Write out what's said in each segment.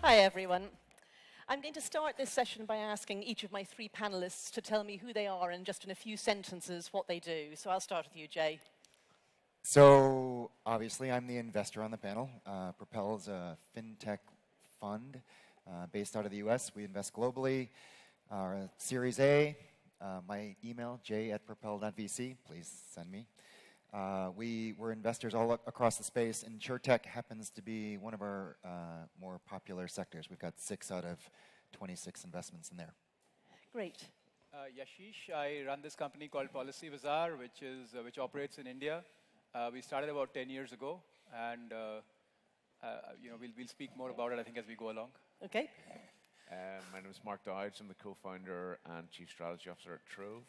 Hi, everyone. I'm going to start this session by asking each of my three panelists to tell me who they are and just in a few sentences what they do. So I'll start with you, Jay. So, obviously, I'm the investor on the panel. Propel is a FinTech fund based out of the US. We invest globally. Series A, my email, j@propel.vc. Please send me. We're investors all across the space. Insurtech happens to be one of our more popular sectors. We've got 6 out of 26 investments in there. Great. Yashish, I run this company called Policy Bazaar, which operates in India. We started about 10 years ago, and we'll speak more about it, I think, as we go along. Okay. My name is Mark Dowds. I'm the co-founder and chief strategy officer at Trov.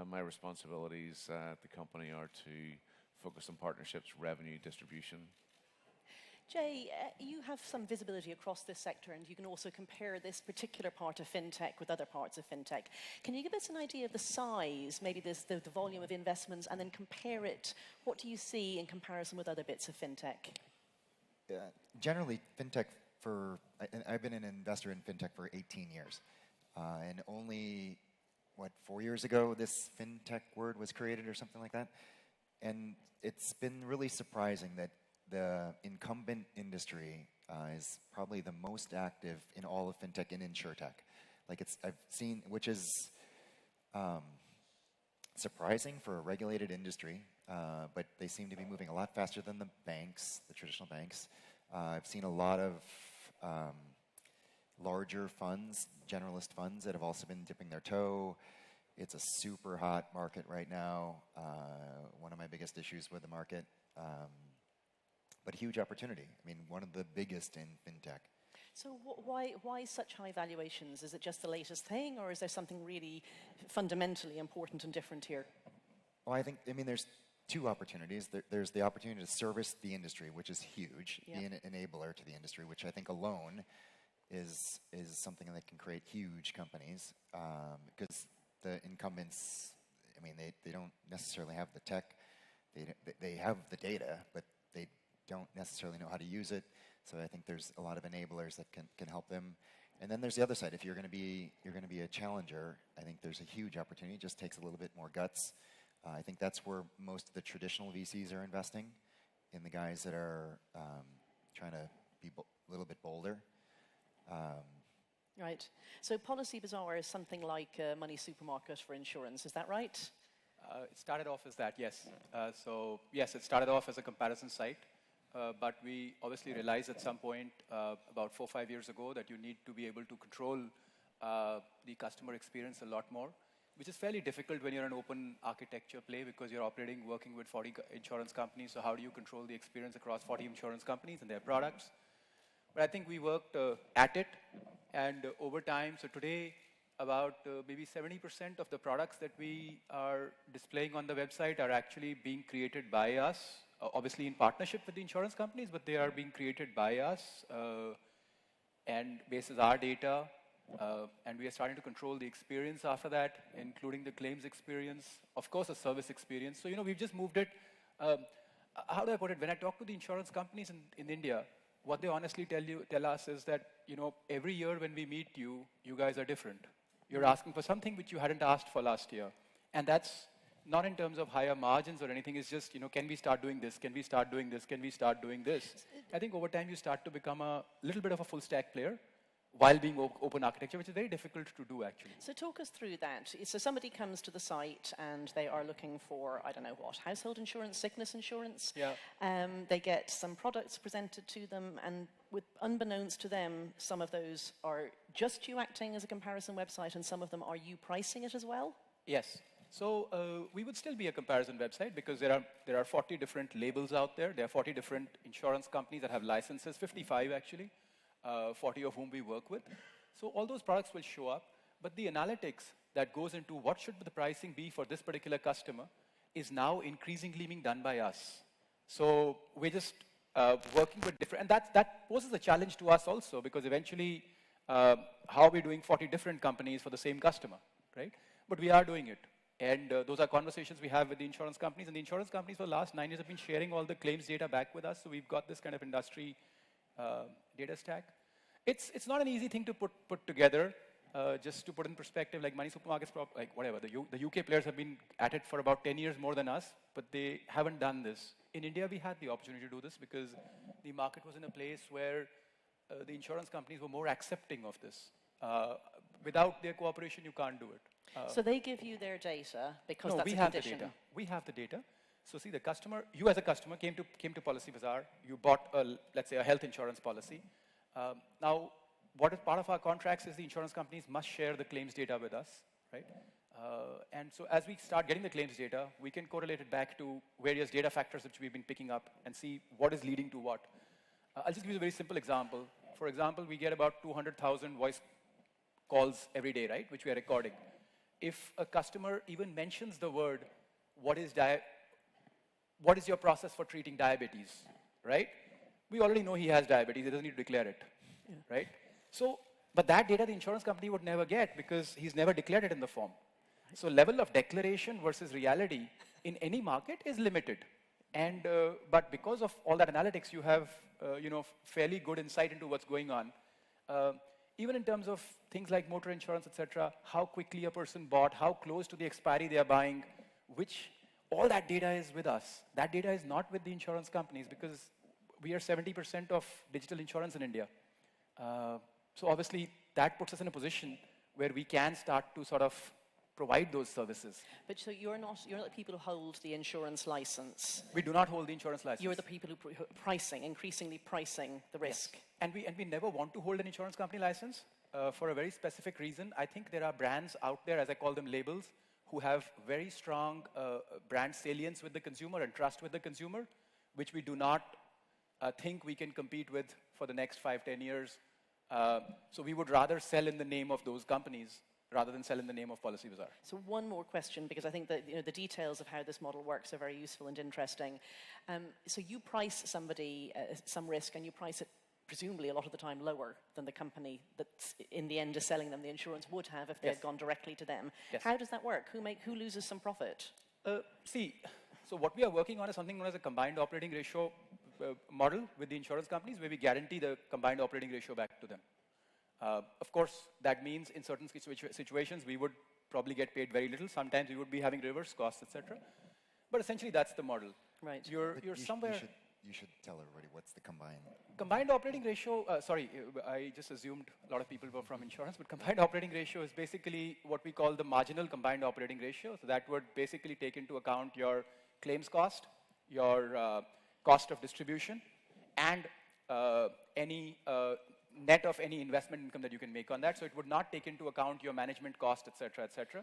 My responsibilities at the company are to focus on partnerships, revenue, distribution. Jay, you have some visibility across this sector, and you can also compare this particular part of FinTech with other parts of FinTech. Can you give us an idea of the size, maybe the volume of investments, and then compare it? What do you see in comparison with other bits of FinTech? Generally, FinTech I've been an investor in FinTech for 18 years. And only, 4 years ago, this FinTech word was created or something like that. And it's been really surprising that the incumbent industry is probably the most active in all of FinTech in Insurtech. I've seen, which is surprising for a regulated industry, but they seem to be moving a lot faster than the banks, the traditional banks. I've seen a lot of larger funds, generalist funds, that have also been dipping their toe. It's a super hot market right now. One of my biggest issues with the market, but huge opportunity. I mean, one of the biggest in FinTech. So why such high valuations? Is it just the latest thing, or is there something really fundamentally important and different here? Well, there's two opportunities. There's the opportunity to service the industry, which is huge, be an enabler to the industry, which I think alone is something that can create huge companies, because the incumbents, they don't necessarily have the tech. They have the data, but they don't necessarily know how to use it. So I think there's a lot of enablers that can help them. And then there's the other side. If you're going to be a challenger, I think there's a huge opportunity. It just takes a little bit more guts. I think that's where most of the traditional VCs are investing, in the guys that are trying to be a little bit bolder. Right. So Policy Bazaar is something like a money supermarket for insurance. Is that right? It started off as that, yes. So yes, it started off as a comparison site, but we obviously realized at some point about 4 or 5 years ago that you need to be able to control the customer experience a lot more, which is fairly difficult when you're an open architecture play, because you're working with 40 insurance companies. So how do you control the experience across 40 insurance companies and their products? But I think we worked at it, and over time, so today, about maybe 70% of the products that we are displaying on the website are actually being created by us, obviously in partnership with the insurance companies, but they are being created by us, and bases our data. And we are starting to control the experience after that, including the claims experience, of course, the service experience. So, we've just moved it. How do I put it? When I talk to the insurance companies in India, what they honestly tell us is that, every year when we meet you, you guys are different. You're asking for something which you hadn't asked for last year. And that's not in terms of higher margins or anything. It's just, can we start doing this? Can we start doing this? Can we start doing this? I think over time you start to become a little bit of a full stack player, while being open architecture, which is very difficult to do, actually. So talk us through that. So somebody comes to the site and they are looking for, I don't know what, household insurance, sickness insurance. Yeah. They get some products presented to them, and unbeknownst to them, some of those are just you acting as a comparison website, and some of them are you pricing it as well? Yes. So we would still be a comparison website, because there are 40 different labels out there. There are 40 different insurance companies that have licenses, 55 actually. 40 of whom we work with. So all those products will show up, but the analytics that goes into what should the pricing be for this particular customer is now increasingly being done by us. So we're just working with different, and that poses a challenge to us also, because eventually, how are we doing 40 different companies for the same customer, right? But we are doing it. And those are conversations we have with the insurance companies, and the insurance companies for the last 9 years have been sharing all the claims data back with us, so we've got this kind of industry data stack. It's not an easy thing to put together. Just to put in perspective, like money supermarkets, like whatever, the UK players have been at it for about 10 years more than us, but they haven't done this. In India, we had the opportunity to do this because the market was in a place where the insurance companies were more accepting of this. Without their cooperation, you can't do it. So they give you their data because no, that's we a have condition. the data. We have the data. So see, the customer, you as a customer came to Policy Bazaar. You bought let's say a health insurance policy. Now, what is part of our contracts is the insurance companies must share the claims data with us, right? And so as we start getting the claims data, we can correlate it back to various data factors which we've been picking up and see what is leading to what. I'll just give you a very simple example. For example, we get about 200,000 voice calls every day, right, which we are recording. If a customer even mentions the word, what is your process for treating diabetes, right? We already know he has diabetes. He doesn't need to declare it, right? So, but that data the insurance company would never get because he's never declared it in the form. So level of declaration versus reality in any market is limited. And, but because of all that analytics, you have, fairly good insight into what's going on. Even in terms of things like motor insurance, etc., how quickly a person bought, how close to the expiry they are buying, all that data is with us. That data is not with the insurance companies because we are 70% of digital insurance in India. So obviously, that puts us in a position where we can start to sort of provide those services. But so you're not the people who hold the insurance license. We do not hold the insurance license. You're the people who increasingly pricing the risk. Yes. And we never want to hold an insurance company license for a very specific reason. I think there are brands out there, as I call them labels, who have very strong brand salience with the consumer and trust with the consumer, which we do not think we can compete with for the next 5-10 years. So we would rather sell in the name of those companies rather than sell in the name of Policy Bazaar. So one more question, because I think that the details of how this model works are very useful and interesting. So you price somebody some risk, and you price it presumably a lot of the time lower than the company that in the end is selling them the insurance would have if they had gone directly to them. Yes. How does that work? Who loses some profit? So what we are working on is something known as a combined operating ratio model with the insurance companies, where we guarantee the combined operating ratio back to them. Of course, that means in certain situations, we would probably get paid very little. Sometimes we would be having reverse costs, etc. But essentially, that's the model. Right. You're somewhere... You should tell everybody what's the combined. Combined operating ratio, I just assumed a lot of people were from insurance, but combined operating ratio is basically what we call the marginal combined operating ratio. So that would basically take into account your claims cost, your cost of distribution, and any net of any investment income that you can make on that. So it would not take into account your management cost, et cetera, et cetera.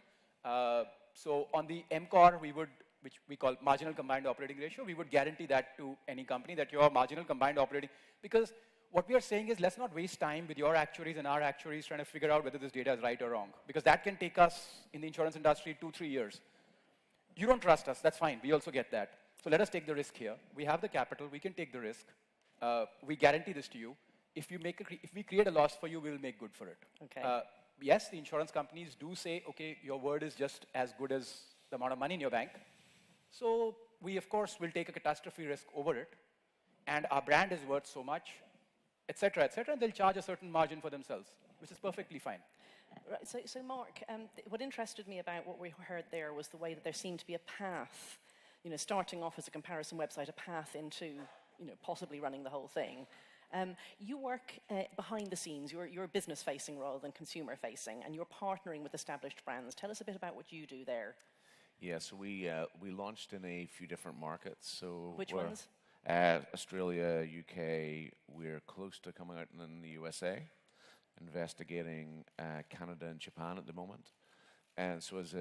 So on the MCOR, which we call marginal combined operating ratio, we would guarantee that to any company, that your marginal combined operating, because what we are saying is let's not waste time with your actuaries and our actuaries trying to figure out whether this data is right or wrong, because that can take us in the insurance industry 2-3 years. You don't trust us, that's fine, we also get that. So let us take the risk here. We have the capital, we can take the risk. We guarantee this to you. If we create a loss for you, we will make good for it. Okay. Yes, the insurance companies do say, okay, your word is just as good as the amount of money in your bank. So we, of course, will take a catastrophe risk over it, and our brand is worth so much, et cetera, and they'll charge a certain margin for themselves, which is perfectly fine. Right, so Mark, what interested me about what we heard there was the way that there seemed to be a path, starting off as a comparison website, a path into, possibly running the whole thing. You work behind the scenes. You're business-facing rather than consumer-facing, and you're partnering with established brands. Tell us a bit about what you do there. Yeah, so we launched in a few different markets. So which ones? Australia, UK. We're close to coming out in the USA, investigating Canada and Japan at the moment. And so as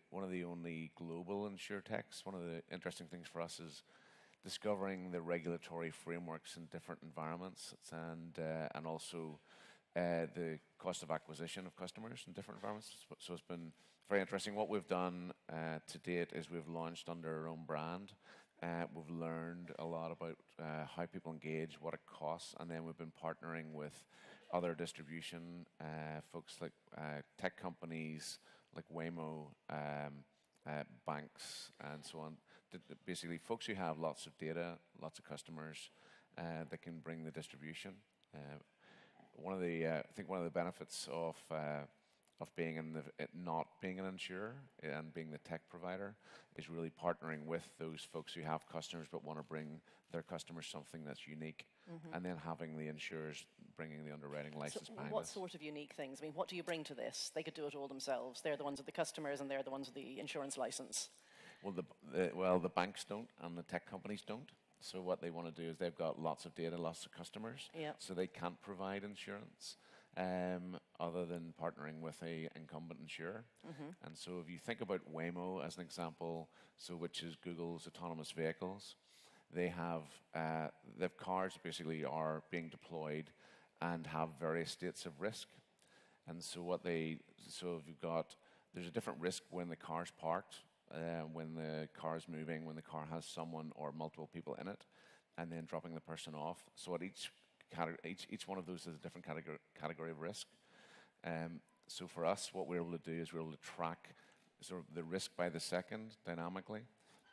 one of the only global insurtechs, one of the interesting things for us is discovering the regulatory frameworks in different environments, and also the cost of acquisition of customers in different environments. So it's been very interesting. What we've done to date is we've launched under our own brand. We've learned a lot about how people engage, what it costs, and then we've been partnering with other distribution folks like tech companies like Waymo, banks, and so on. Basically, folks who have lots of data, lots of customers that can bring the distribution. I think one of the benefits of being not being an insurer and being the tech provider is really partnering with those folks who have customers but want to bring their customers something that's unique, and then having the insurers bringing the underwriting license behind what us. sort of unique things? I mean, what do you bring to this? They could do it all themselves. They're the ones with the customers, and they're the ones with the insurance license. Well, the banks don't, and the tech companies don't. So what they want to do is they've got lots of data, lots of customers, so they can't provide insurance other than partnering with a incumbent insurer. And so if you think about Waymo as an example, which is Google's autonomous vehicles, they have cars basically are being deployed and have various states of risk. And so if you've got, there's a different risk when the car's parked, when the car's moving, when the car has someone or multiple people in it, and then dropping the person off. So at each one of those is a different category of risk. So for us, what we're able to do is we're able to track sort of the risk by the second dynamically,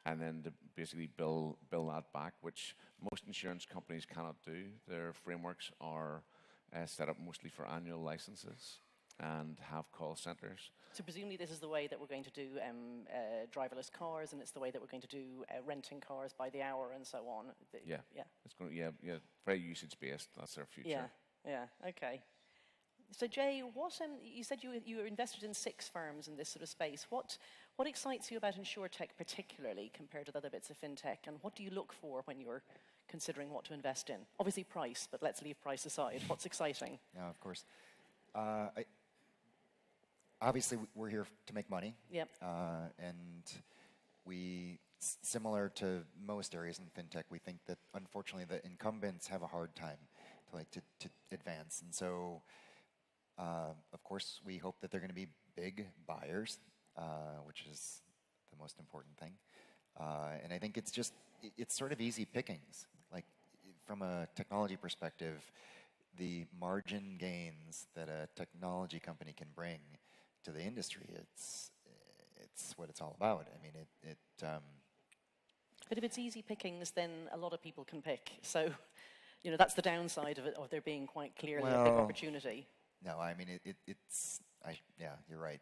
and then to basically bill that back, which most insurance companies cannot do. Their frameworks are set up mostly for annual licenses and have call centers. So presumably this is the way that we're going to do driverless cars, and it's the way that we're going to do renting cars by the hour and so on. Yeah. It's going to, very usage-based. That's our future. Yeah, okay. So Jay, you said you were invested in 6 firms in this sort of space. What excites you about Insurtech particularly compared to the other bits of FinTech, and what do you look for when you're considering what to invest in? Obviously price, but let's leave price aside. What's exciting? Yeah, of course. Obviously, we're here to make money. Yep. And similar to most areas in FinTech, we think that unfortunately the incumbents have a hard time to advance. And so, of course, we hope that they're going to be big buyers, which is the most important thing. And I think it's sort of easy pickings. Like from a technology perspective, the margin gains that a technology company can bring to the industry, it's what it's all about. I mean, But if it's easy pickings, then a lot of people can pick. So, that's the downside of it, of there being quite clearly a big opportunity. No, I mean, you're right.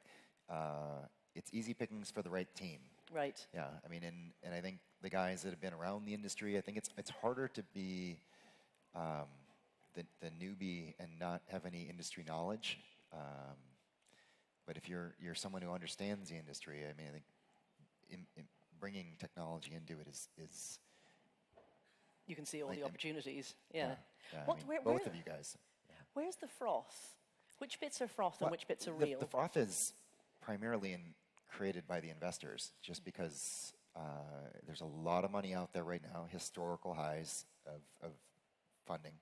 It's easy pickings for the right team. Right. Yeah, I mean, and I think the guys that have been around the industry, I think it's harder to be the newbie and not have any industry knowledge. But if you're someone who understands the industry, I mean, I think bringing technology into it is you can see all the opportunities. Yeah. Both of you guys. Yeah. Where's the froth? Which bits are froth and which bits are real? The froth is primarily created by the investors, just because there's a lot of money out there right now, historical highs of funding,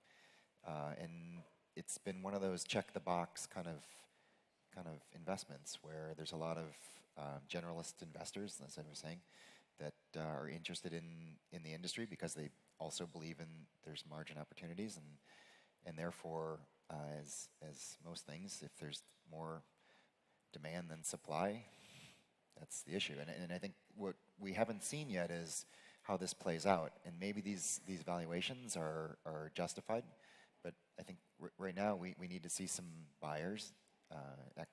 and it's been one of those check the box kind of investments where there's a lot of generalist investors, as I was saying, that are interested in the industry because they also believe there's margin opportunities, and therefore, as most things, if there's more demand than supply, that's the issue. And I think what we haven't seen yet is how this plays out, and maybe these valuations are justified, but I think right now we need to see some buyers,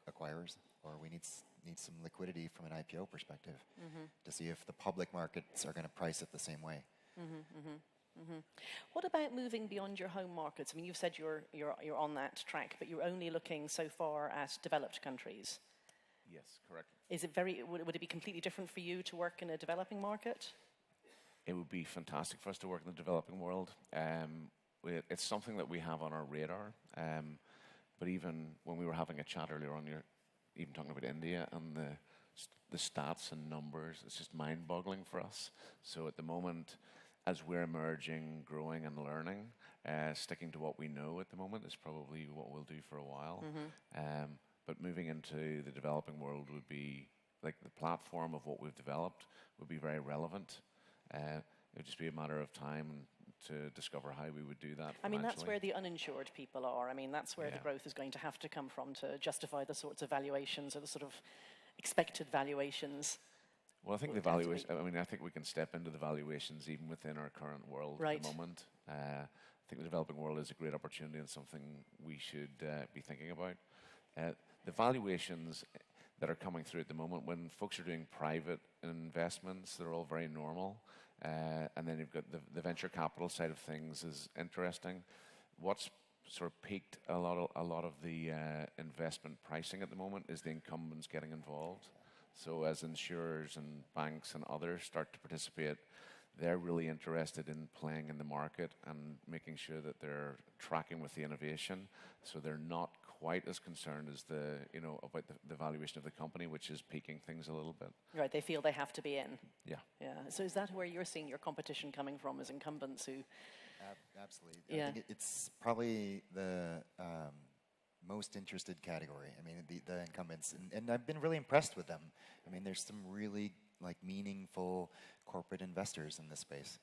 acquirers, or we need some liquidity from an IPO perspective to see if the public markets are going to price it the same way. What about moving beyond your home markets? I mean, you've said you're on that track, but you're only looking so far at developed countries. Yes, correct. Is it would it be completely different for you to work in a developing market? It would be fantastic for us to work in the developing world. It's something that we have on our radar. But even when we were having a chat earlier on, you're even talking about India and the stats and numbers, it's just mind-boggling for us. So at the moment, as we're emerging, growing and learning, sticking to what we know at the moment is probably what we'll do for a while. But moving into the developing world would be, like the platform of what we've developed would be very relevant. It would just be a matter of time to discover how we would do that. I mean, that's where the uninsured people are. I mean, that's where the growth is going to have to come from to justify the sorts of valuations or the sort of expected valuations. Well, I think the valuation, I mean, I think we can step into the valuations even within our current world at the moment. I think the developing world is a great opportunity and something we should be thinking about. The valuations that are coming through at the moment, when folks are doing private investments, they're all very normal. And then you've got the venture capital side of things is interesting. What's sort of peaked a lot of the investment pricing at the moment is the incumbents getting involved. So as insurers and banks and others start to participate, they're really interested in playing in the market and making sure that they're tracking with the innovation. So they're not quite as concerned as about the valuation of the company, which is peaking things a little bit. Right, they feel they have to be in. Yeah. Yeah. So is that where you're seeing your competition coming from, as incumbents who? Absolutely. Yeah. I think it's probably the most interested category. I mean, the incumbents, and I've been really impressed with them. I mean, there's some really meaningful corporate investors in this space,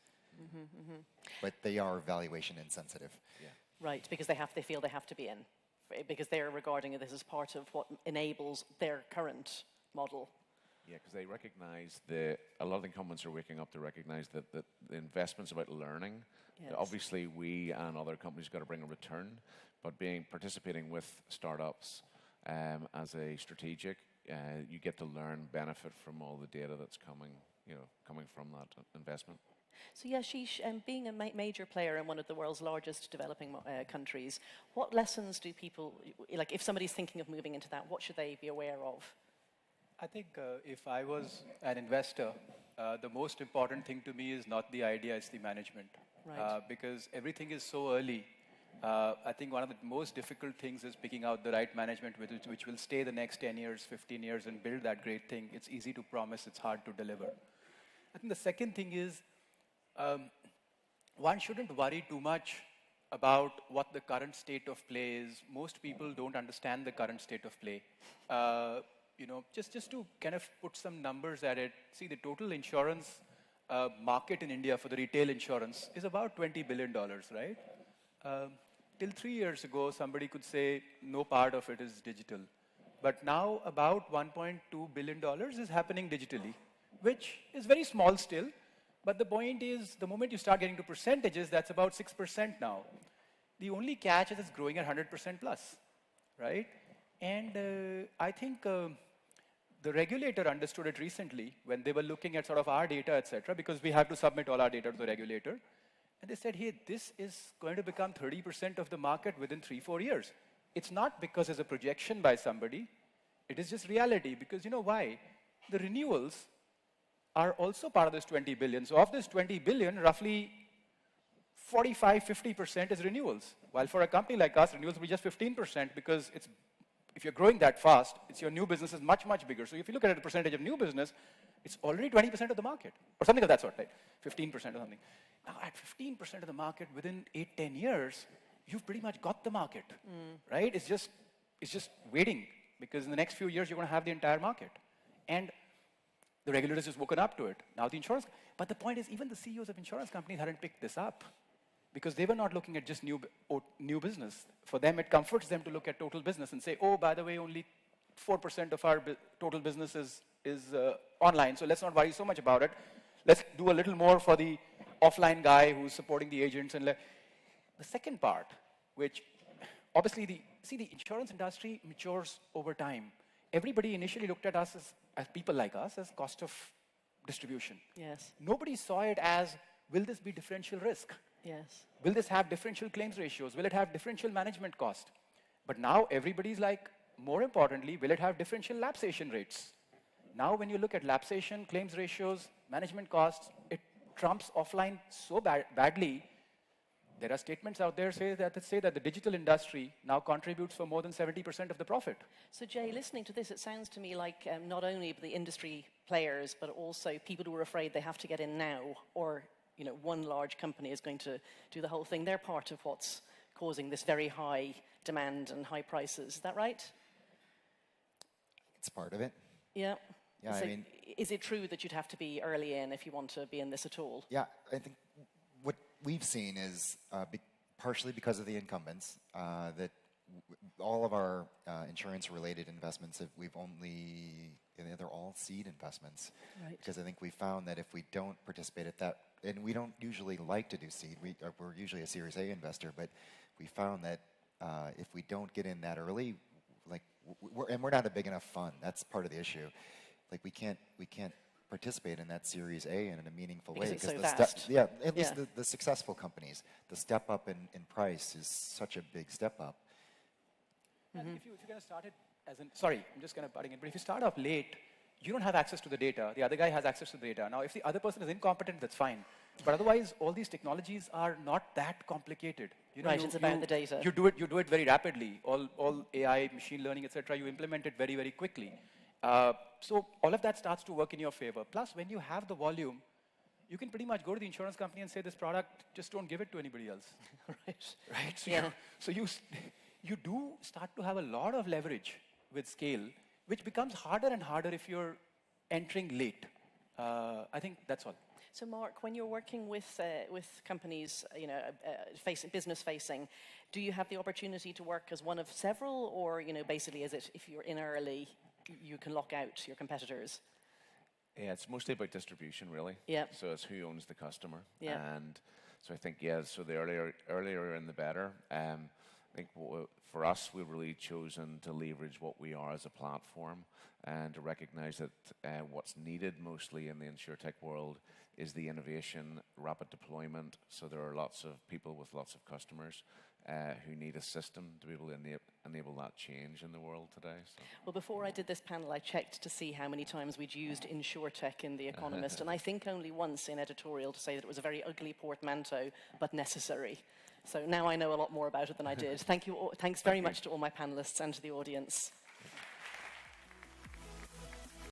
but they are valuation insensitive. Yeah. Right, because they feel they have to be in, because they're regarding this as part of what enables their current model. Yeah, because they recognize a lot of the incumbents are waking up to recognize that the investment's about learning. Yes. Obviously, we and other companies got to bring a return, but participating with startups as a strategic, you get to learn, benefit from all the data that's coming from that investment. So Yashish, being a major player in one of the world's largest developing countries, what lessons do people, if somebody's thinking of moving into that, what should they be aware of? I think if I was an investor, the most important thing to me is not the idea, it's the management. Right. Because everything is so early. I think one of the most difficult things is picking out the right management which will stay the next 10 years, 15 years and build that great thing. It's easy to promise, it's hard to deliver. I think the second thing is one shouldn't worry too much about what the current state of play is. Most people don't understand the current state of play. Just to kind of put some numbers at it, see the total insurance market in India for the retail insurance is about $20 billion, right? Till 3 years ago, somebody could say no part of it is digital. But now about $1.2 billion is happening digitally, which is very small still. But the point is, the moment you start getting to percentages, that's about 6% now. The only catch is it's growing at 100% plus, right? And I think the regulator understood it recently when they were looking at sort of our data, et cetera, because we have to submit all our data to the regulator. And they said, hey, this is going to become 30% of the market within 3-4 years. It's not because there's a projection by somebody. It is just reality, because you know why? The renewals are also part of this 20 billion. So of this 20 billion, roughly 45-50% is renewals. While for a company like us, renewals will be just 15% because if you're growing that fast, your new business is much, much bigger. So if you look at the percentage of new business, it's already 20% of the market, or something of that sort, right? 15% or something. Now, at 15% of the market within 8-10 years, you've pretty much got the market, right? It's just waiting, because in the next few years, you're going to have the entire market. And the regulators just woken up to it. Now the insurance, but the point is, even the CEOs of insurance companies hadn't picked this up, because they were not looking at just new business. For them, it comforts them to look at total business and say, oh, by the way, only 4% of our total business is online, so let's not worry so much about it. Let's do a little more for the offline guy who's supporting the agents. And the second part, which obviously the insurance industry matures over time. Everybody initially looked at us as people like us as cost of distribution. Yes. Nobody saw it as, will this be differential risk? Yes. Will this have differential claims ratios? Will it have differential management cost? But now everybody's like, more importantly, will it have differential lapsation rates? Now when you look at lapsation, claims ratios, management costs, it trumps offline so badly. There are statements out there that say that the digital industry now contributes for more than 70% of the profit. So Jay, listening to this, it sounds to me like not only the industry players, but also people who are afraid they have to get in now, or one large company is going to do the whole thing. They're part of what's causing this very high demand and high prices. Is that right? It's part of it. Yeah. Yeah, so I mean, is it true that you'd have to be early in if you want to be in this at all? Yeah, I think what we've seen is partially because of the incumbents that all of our insurance-related investments they're all seed investments. Right. Because I think we found that if we don't participate at that and we don't usually like to do seed. We're usually a Series A investor, but we found that if we don't get in that early, like, we're not a big enough fund. That's part of the issue. Like, we can't participate in that Series A in a meaningful way. Because it's so vast. Yeah, at least the successful companies, the step up in price is such a big step up. And if you're going to start it as in, sorry, I'm just kind of butting in, but if you start off late, you don't have access to the data. The other guy has access to the data. Now, if the other person is incompetent, that's fine. But otherwise, all these technologies are not that complicated. You know, right, it's about the data. You do it very rapidly. All AI, machine learning, etc. You implement it very, very quickly. So all of that starts to work in your favor. Plus, when you have the volume, you can pretty much go to the insurance company and say, this product, just don't give it to anybody else. Right? So, you do start to have a lot of leverage with scale, which becomes harder and harder if you're entering late. I think that's all. So, Mark, when you're working with companies, you know, business facing, do you have the opportunity to work as one of several, or, you know, basically is it if you're in early, you can lock out your competitors? Yeah, it's mostly about distribution, really. Yeah. So it's who owns the customer. Yeah. And so I think, so the earlier in the better. I think for us, we've really chosen to leverage what we are as a platform and to recognize that what's needed mostly in the Insurtech world is the innovation, rapid deployment. So there are lots of people with lots of customers who need a system to be able to enable that change in the world today. So. Well, before I did this panel, I checked to see how many times we'd used Insurtech in The Economist, and I think only once in editorial to say that it was a very ugly portmanteau, but necessary. So now I know a lot more about it than I did. Thank you. Thanks very much to all my panelists and to the audience.